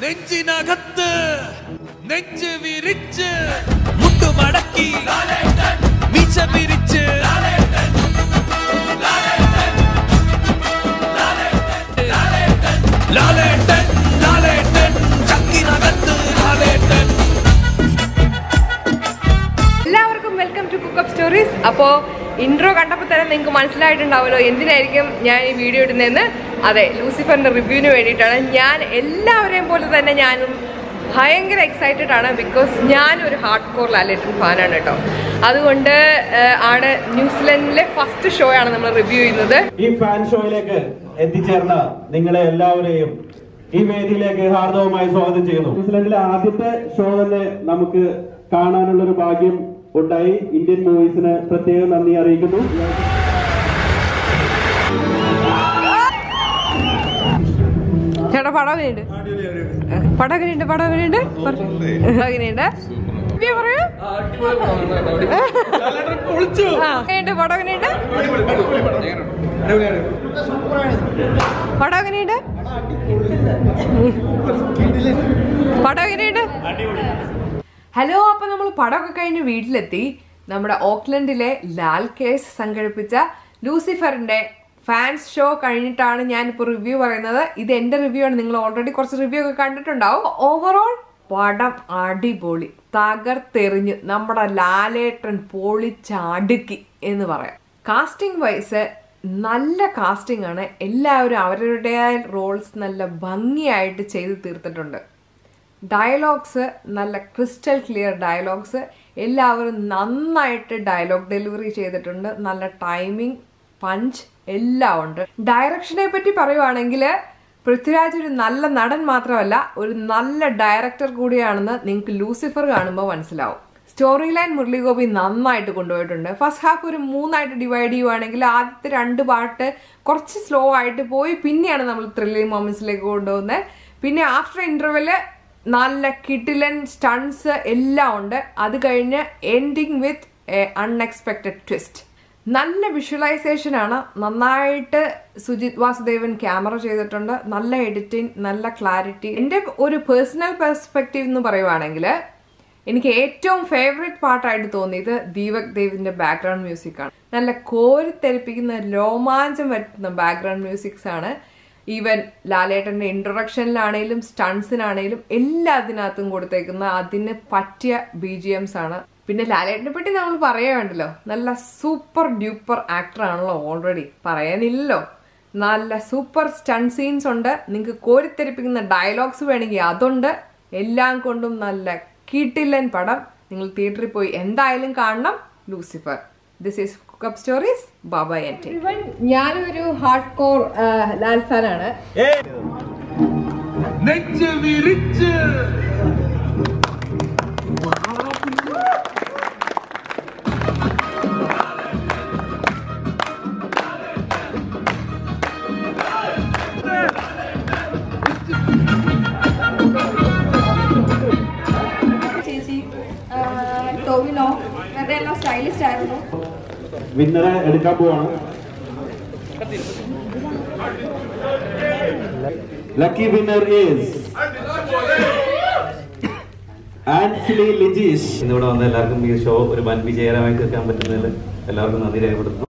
നെഞ്ചിനകത്ത് നെഞ്ച് വിരിച്ച് മുട്ടുമടക്കി മീശ പിരിച്ച് ലാലേട്ടൻ ലാലേട്ടൻ ചക്കിനകത്ത് ലാലേട്ടൻ. എല്ലാവർക്കും വെൽക്കം ടു കുക്കപ്പ് സ്റ്റോറീസ്. അപ്പോൾ ഇൻട്രോ കണ്ടപ്പോൾ തന്നെ നിങ്ങൾക്ക് മനസ്സിലായിട്ടുണ്ടാവുമല്ലോ എന്തിനായിരിക്കും ഞാൻ ഈ വീഡിയോ ഇടുന്നതെന്ന്. അതെ, ലൂസിഫറിൻ്റെ റിവ്യൂവിന് വേണ്ടിയിട്ടാണ്. ഞാൻ എല്ലാവരെയും പോലെ തന്നെ ഞാനും ഭയങ്കര എക്സൈറ്റഡ് ആണ്. ബിക്കോസ് ഞാനൊരു ഹാർഡ് കോർ ലാലേട്ടൻ ഫാനാണ് കേട്ടോ. അതുകൊണ്ട് ആണ് ന്യൂസിലൻഡിലെ ഫസ്റ്റ് ഷോ ആണ് നമ്മൾ റിവ്യൂ ചെയ്യുന്നത്. ഈ ഫാൻ ഷോയിലേക്ക് എത്തിച്ചേർന്ന നിങ്ങളെ എല്ലാവരെയും ഈ വേദിയിലേക്ക് ഹാർദവമായി സ്വാഗതം ചെയ്യുന്നു. ന്യൂസിലൻഡിലെ ആദ്യത്തെ ഷോ തന്നെ നമുക്ക് കാണാനുള്ള ഒരു ഭാഗ്യം ഉണ്ടായി. ഇന്ത്യൻ മൂവീസിന് പ്രത്യേകം നന്ദി അറിയിക്കുന്നു. ചേട്ടാ പടം എങ്ങനെയുണ്ട്? പടം എങ്ങനെയുണ്ട്? പടം എങ്ങനെയുണ്ട്? എങ്ങനെയുണ്ട്? പറയൂ. പടം എങ്ങനെയുണ്ട്? പടം എങ്ങനെയുണ്ട്? പടം എങ്ങനെയുണ്ട്? ഹലോ, അപ്പൊ നമ്മൾ പടമൊക്കെ കഴിഞ്ഞ് വീട്ടിലെത്തി. നമ്മുടെ ഓക്ലൻഡിലെ ലാൽ കേസ് സംഘടിപ്പിച്ച ലൂസിഫറിന്റെ ഫാൻസ് ഷോ കഴിഞ്ഞിട്ടാണ് ഞാനിപ്പോൾ റിവ്യൂ പറയുന്നത്. ഇത് എന്റെ റിവ്യൂ ആണ്. നിങ്ങൾ ഓൾറെഡി കുറച്ച് റിവ്യൂ ഒക്കെ കണ്ടിട്ടുണ്ടാവും. ഓവറോൾ പടം അടിപൊളി, തകർത്തെറിഞ്ഞ് നമ്മുടെ ലാലേട്ടൻ പൊളിച്ചടുക്കി എന്ന് പറയാം. കാസ്റ്റിംഗ് വൈസ് നല്ല കാസ്റ്റിംഗ് ആണ്. എല്ലാവരും അവരുടേതായ റോൾസ് നല്ല ഭംഗിയായിട്ട് ചെയ്ത് തീർത്തിട്ടുണ്ട്. ഡയലോഗ്സ് നല്ല ക്രിസ്റ്റൽ ക്ലിയർ ഡയലോഗ്സ്. എല്ലാവരും നന്നായിട്ട് ഡയലോഗ് ഡെലിവറി ചെയ്തിട്ടുണ്ട്. നല്ല ടൈമിംഗ്, പഞ്ച് എല്ലാം ഉണ്ട്. ഡയറക്ഷനെ പറ്റി പറയുവാണെങ്കിൽ പൃഥ്വിരാജ് ഒരു നല്ല നടൻ മാത്രമല്ല, ഒരു നല്ല ഡയറക്ടർ കൂടിയാണെന്ന് നിങ്ങൾക്ക് ലൂസിഫർ കാണുമ്പോൾ മനസ്സിലാവും. സ്റ്റോറി ലൈൻ മുരളി ഗോപി നന്നായിട്ട് കൊണ്ടുപോയിട്ടുണ്ട്. ഫസ്റ്റ് ഹാഫ് ഒരു 3ആയിട്ട് ഡിവൈഡ് ചെയ്യുവാണെങ്കിൽ ആദ്യത്തെ 2 പാർട്ട് കുറച്ച് സ്ലോ ആയിട്ട് പോയി, പിന്നെയാണ് നമ്മൾ ത്രില്ലിംഗ് മൊമെന്റ്സിലേക്ക് കൊണ്ടുപോകുന്നത്. പിന്നെ ആഫ്റ്റർ ഇന്റർവെല് നല്ല കിടിലൻ സ്റ്റൺസ് എല്ലാം ഉണ്ട്. അത് കഴിഞ്ഞ് ending with a unexpected twist. നല്ല വിഷ്വലൈസേഷൻ ആണ്. നന്നായിട്ട് സുജിത് വാസുദേവൻ ക്യാമറ ചെയ്തിട്ടുണ്ട്. നല്ല എഡിറ്റിംഗ്, നല്ല ക്ലാരിറ്റി. എൻ്റെ ഒരു പേഴ്സണൽ പെർസ്പെക്റ്റീവ് എന്ന് പറയുവാണെങ്കിൽ എനിക്ക് ഏറ്റവും ഫേവറേറ്റ് പാർട്ടായിട്ട് തോന്നിയത് ദീപക് ദേവിന്റെ ബാക്ക്ഗ്രൗണ്ട് മ്യൂസിക് ആണ്. നല്ല കോരിത്തെരിപ്പിക്കുന്ന, രോമാഞ്ചം വരുത്തുന്ന ബാക്ക്ഗ്രൗണ്ട് മ്യൂസിക്സ് ആണ്. ഈവൻ ലാലേട്ടന്റെ ഇൻട്രൊഡക്ഷനിലാണേലും സ്റ്റൺസിനാണേലും എല്ലാത്തിനകത്തും കൊടുത്തേക്കുന്ന അതിന് പറ്റിയ BGMs ആണ്. പിന്നെ ലാലേട്ടനെ പറ്റി നമ്മൾ പറയാണ്ടല്ലോ, നല്ല സൂപ്പർ ഡ്യൂപ്പർ ആക്ടർ ആണല്ലോ. ഓൾറെഡി പറയാനില്ലല്ലോ. നല്ല സൂപ്പർ സ്റ്റൺ സീൻസ് ഉണ്ട്. നിങ്ങൾക്ക് കോരിത്തെരിപ്പിക്കുന്ന ഡയലോഗ്സ് വേണമെങ്കിൽ അതുണ്ട്. എല്ലാം കൊണ്ടും നല്ല കിടിലൻ പടം. നിങ്ങൾ തിയേറ്ററിൽ പോയി എന്തായാലും കാണണം Lucifer. This is cook up stories. Bye and take. ഞാനൊരു ഹാർഡ് കോർ ലാൽ ഫാനാണ്. നെഞ്ച് വിരിച്ച് ടോവിനോ അതെല്ലാം സ്റ്റൈലിസ്റ്റ് ആയിരുന്നു. വിന്നറെ എടുക്കാൻ പോവാണ്. Lucky winner is Ancily Lijeesh. ഇന്നിവിടെ വന്ന എല്ലാവർക്കും ഈ ഷോ ഒരു വൻ വിജയകരമായി തീർക്കാൻ പറ്റുന്നതിൽ എല്ലാവർക്കും നന്ദി രേഖപ്പെടുത്തുന്നു.